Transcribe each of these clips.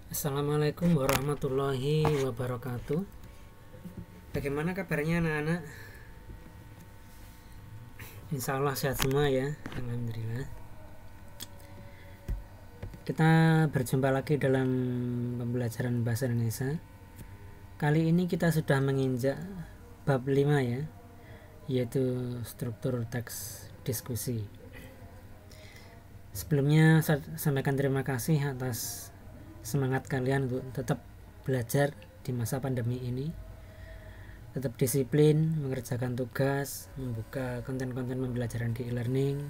Assalamualaikum warahmatullahi wabarakatuh. Bagaimana kabarnya anak-anak? Insya Allah sehat semua ya. Alhamdulillah. Kita berjumpa lagi dalam pembelajaran bahasa Indonesia. Kali ini kita sudah menginjak bab 5 ya, yaitu struktur teks diskusi. Sebelumnya saya sampaikan terima kasih atas semangat kalian untuk tetap belajar di masa pandemi ini, tetap disiplin mengerjakan tugas, membuka konten-konten pembelajaran di e-learning.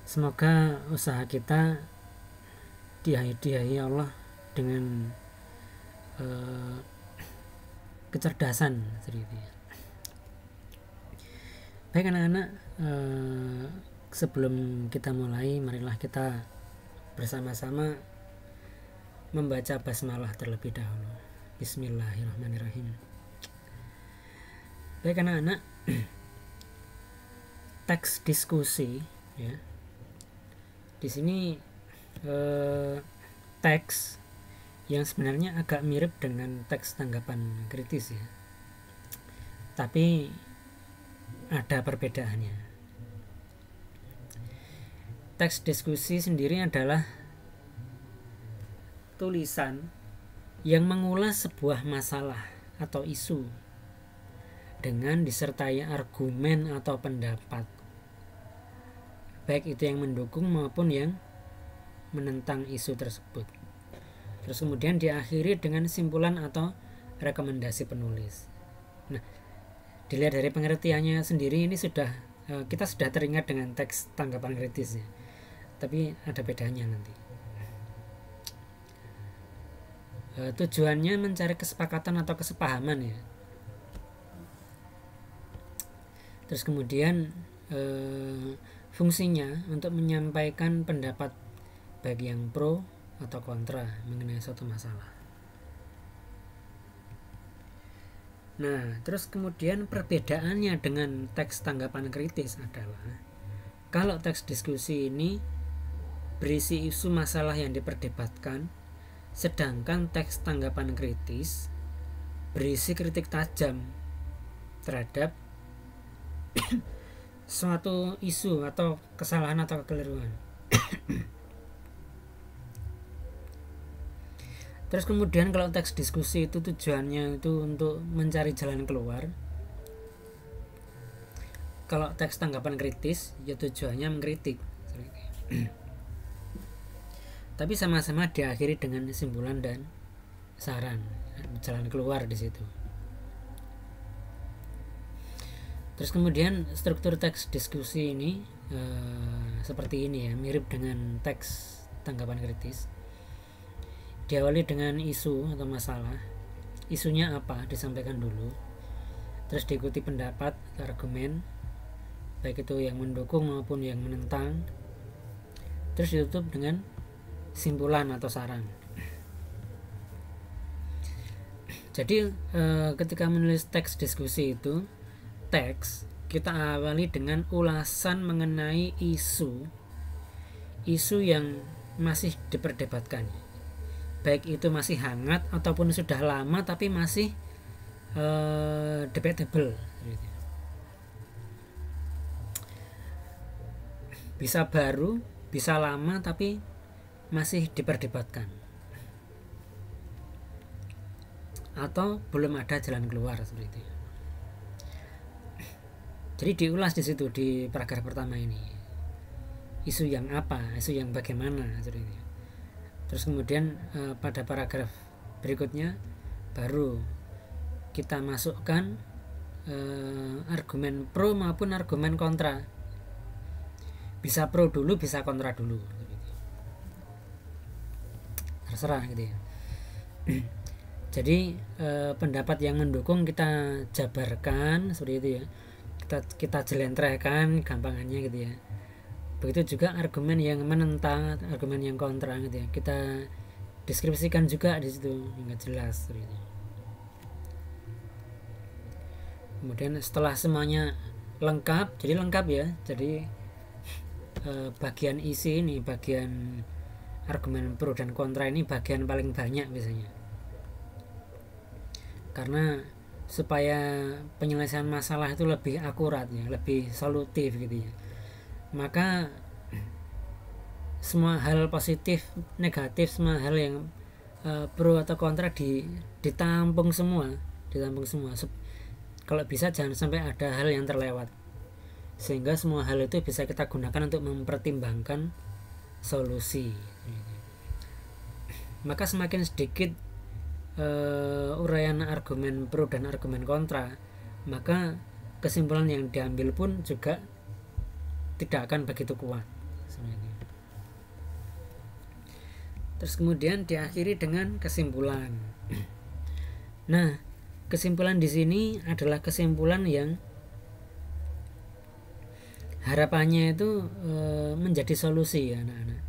Semoga usaha kita dihadiahi Allah dengan kecerdasan seperti itu. Baik anak-anak, sebelum kita mulai, marilah kita bersama-sama membaca basmalah terlebih dahulu. Bismillahirrahmanirrahim. Baik anak-anak, teks diskusi ya. Di sini teks yang sebenarnya agak mirip dengan teks tanggapan kritis ya. Tapi ada perbedaannya. Teks diskusi sendiri adalah tulisan yang mengulas sebuah masalah atau isu dengan disertai argumen atau pendapat, baik itu yang mendukung maupun yang menentang isu tersebut. Terus kemudian diakhiri dengan simpulan atau rekomendasi penulis. Nah, dilihat dari pengertiannya sendiri ini kita sudah teringat dengan teks tanggapan kritisnya, tapi ada bedanya nanti. Tujuannya mencari kesepakatan atau kesepahaman ya. Terus kemudian fungsinya untuk menyampaikan pendapat baik yang pro atau kontra mengenai suatu masalah. Nah, terus kemudian perbedaannya dengan teks tanggapan kritis adalah kalau teks diskusi ini berisi isu masalah yang diperdebatkan, sedangkan teks tanggapan kritis berisi kritik tajam terhadap suatu isu atau kesalahan atau kekeliruan. Terus kemudian kalau teks diskusi itu tujuannya itu untuk mencari jalan keluar. Kalau teks tanggapan kritis ya tujuannya mengkritik. Tapi sama-sama diakhiri dengan simpulan dan saran, jalan keluar di situ. Terus kemudian struktur teks diskusi ini seperti ini ya, mirip dengan teks tanggapan kritis. Diawali dengan isu atau masalah. Isunya apa disampaikan dulu. Terus diikuti pendapat, argumen, baik itu yang mendukung maupun yang menentang. Terus ditutup dengan simpulan atau saran. Jadi ketika menulis teks diskusi itu, teks kita awali dengan ulasan mengenai isu yang masih diperdebatkan, baik itu masih hangat ataupun sudah lama tapi masih debatable. Bisa baru, bisa lama tapi masih diperdebatkan, atau belum ada jalan keluar seperti itu. Jadi diulas di situ di paragraf pertama ini. Isu yang apa, isu yang bagaimana seperti itu. Terus kemudian pada paragraf berikutnya baru kita masukkan argumen pro maupun argumen kontra. Bisa pro dulu, bisa kontra dulu. Terserah gitu ya. Jadi pendapat yang mendukung kita jabarkan seperti itu ya. Kita jelentrehkan gampangannya gitu ya. Begitu juga argumen yang menentang, argumen yang kontra gitu ya. Kita deskripsikan juga di situ hingga jelas gitu. Kemudian setelah semuanya lengkap, jadi lengkap ya. Jadi bagian isi ini, bagian argumen pro dan kontra ini bagian paling banyak biasanya, karena supaya penyelesaian masalah itu lebih akurat ya, lebih solutif gitu ya, maka semua hal positif, negatif, semua hal yang pro atau kontra ditampung semua. Kalau bisa jangan sampai ada hal yang terlewat, sehingga semua hal itu bisa kita gunakan untuk mempertimbangkan solusi. Maka semakin sedikit uraian argumen pro dan argumen kontra, maka kesimpulan yang diambil pun juga tidak akan begitu kuat sebenarnya. Terus kemudian diakhiri dengan kesimpulan. Nah, kesimpulan di sini adalah kesimpulan yang harapannya itu menjadi solusi ya anak-anak.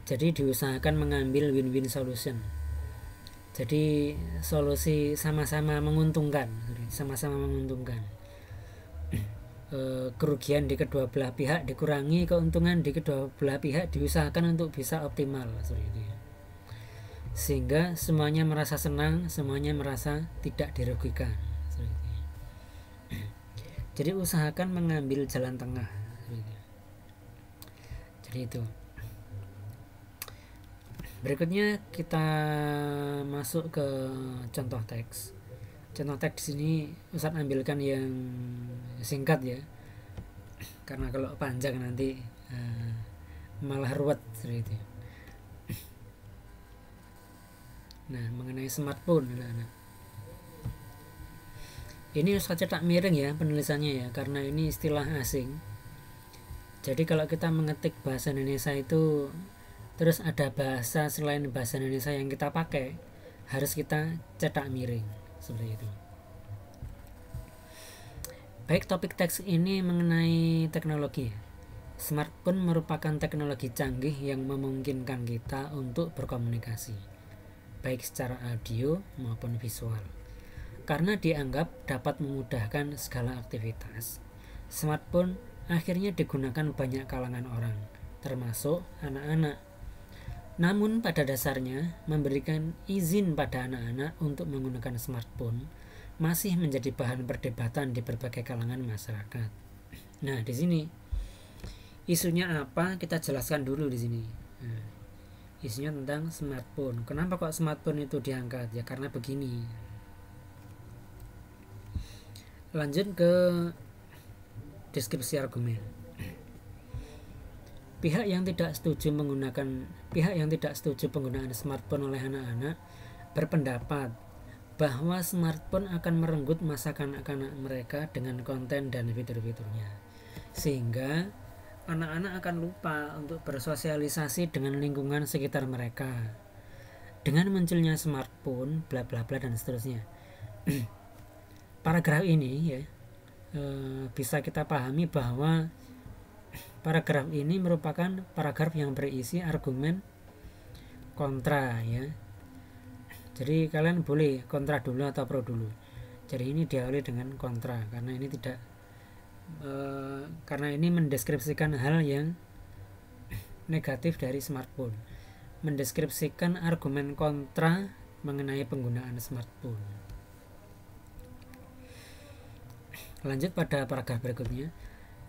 Jadi diusahakan mengambil win-win solution. Jadi solusi sama-sama menguntungkan. Kerugian di kedua belah pihak dikurangi, keuntungan di kedua belah pihak diusahakan untuk bisa optimal seperti itu ya. Sehingga semuanya merasa senang, semuanya merasa tidak dirugikan. Jadi usahakan mengambil jalan tengah. Jadi itu. Berikutnya kita masuk ke contoh teks. Contoh teks di sini Ustadz ambilkan yang singkat ya, karena kalau panjang nanti malah ruwet seperti itu. Nah, mengenai smartphone anak-anak. Ini Ustadz cetak miring ya penulisannya ya, karena ini istilah asing. Jadi kalau kita mengetik bahasa Indonesia itu terus ada bahasa selain bahasa Indonesia yang kita pakai, harus kita cetak miring seperti itu. Baik, topik teks ini mengenai teknologi. Smartphone merupakan teknologi canggih yang memungkinkan kita untuk berkomunikasi, baik secara audio maupun visual. Karena dianggap dapat memudahkan segala aktivitas, smartphone akhirnya digunakan banyak kalangan orang, termasuk anak-anak. Namun pada dasarnya, memberikan izin pada anak-anak untuk menggunakan smartphone masih menjadi bahan perdebatan di berbagai kalangan masyarakat. Nah, di sini isunya apa? Kita jelaskan dulu di sini. Nah, isunya tentang smartphone. Kenapa kok smartphone itu diangkat? Ya karena begini. Lanjut ke deskripsi argumen. Pihak yang tidak setuju penggunaan smartphone oleh anak-anak berpendapat bahwa smartphone akan merenggut masa kanak-kanak mereka dengan konten dan fitur-fiturnya, sehingga anak-anak akan lupa untuk bersosialisasi dengan lingkungan sekitar mereka. Dengan munculnya smartphone, bla bla bla dan seterusnya. Paragraf ini ya bisa kita pahami bahwa paragraf ini merupakan paragraf yang berisi argumen kontra ya. Jadi kalian boleh kontra dulu atau pro dulu. Jadi ini diawali dengan kontra karena ini tidak karena ini mendeskripsikan hal yang negatif dari smartphone, mendeskripsikan argumen kontra mengenai penggunaan smartphone. Lanjut pada paragraf berikutnya.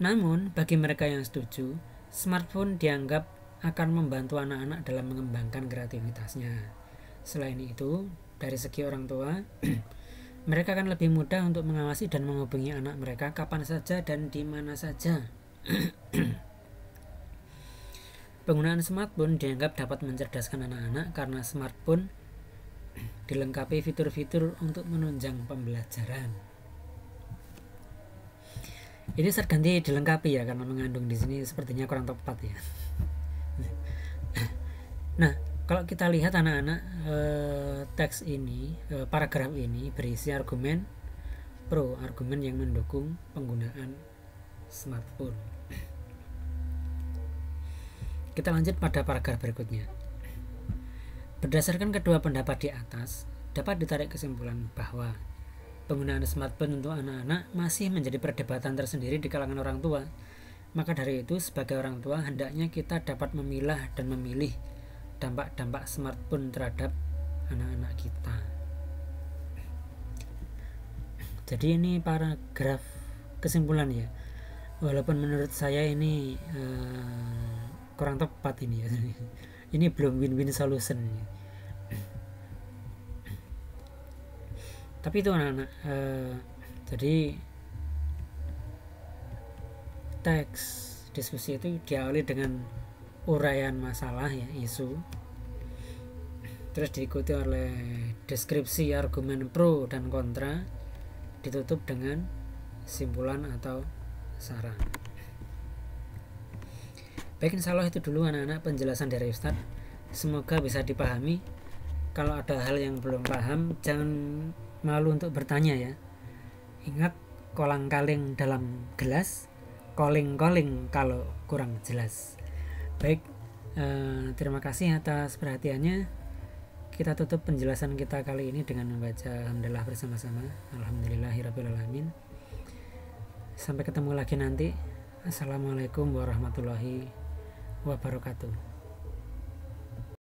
Namun, bagi mereka yang setuju, smartphone dianggap akan membantu anak-anak dalam mengembangkan kreativitasnya. Selain itu, dari segi orang tua, mereka akan lebih mudah untuk mengawasi dan menghubungi anak mereka kapan saja dan di mana saja. Penggunaan smartphone dianggap dapat mencerdaskan anak-anak karena smartphone dilengkapi fitur-fitur untuk menunjang pembelajaran. Ini saya ganti dilengkapi ya, karena mengandung di sini sepertinya kurang tepat ya. Nah, kalau kita lihat anak-anak, teks ini, paragraf ini berisi argumen pro, argumen yang mendukung penggunaan smartphone. Kita lanjut pada paragraf berikutnya. Berdasarkan kedua pendapat di atas, dapat ditarik kesimpulan bahwa penggunaan smartphone untuk anak-anak masih menjadi perdebatan tersendiri di kalangan orang tua. Maka dari itu, sebagai orang tua, hendaknya kita dapat memilah dan memilih dampak-dampak smartphone terhadap anak-anak kita. Jadi ini paragraf kesimpulan ya, walaupun menurut saya ini kurang tepat ini ya. Ini belum win-win solution ya. Tapi itu anak-anak, jadi teks diskusi itu diawali dengan uraian masalah ya, isu, terus diikuti oleh deskripsi argumen pro dan kontra, ditutup dengan simpulan atau saran. Baik, insya Allah itu dulu anak-anak penjelasan dari Ustadz, semoga bisa dipahami. Kalau ada hal yang belum paham, jangan malu untuk bertanya ya. Ingat, kolang-kaling dalam gelas, calling kalau kurang jelas. Baik, terima kasih atas perhatiannya. Kita tutup penjelasan kita kali ini dengan membaca alhamdulillah bersama-sama. Alhamdulillahirrabbilalamin. Sampai ketemu lagi nanti. Assalamualaikum warahmatullahi wabarakatuh.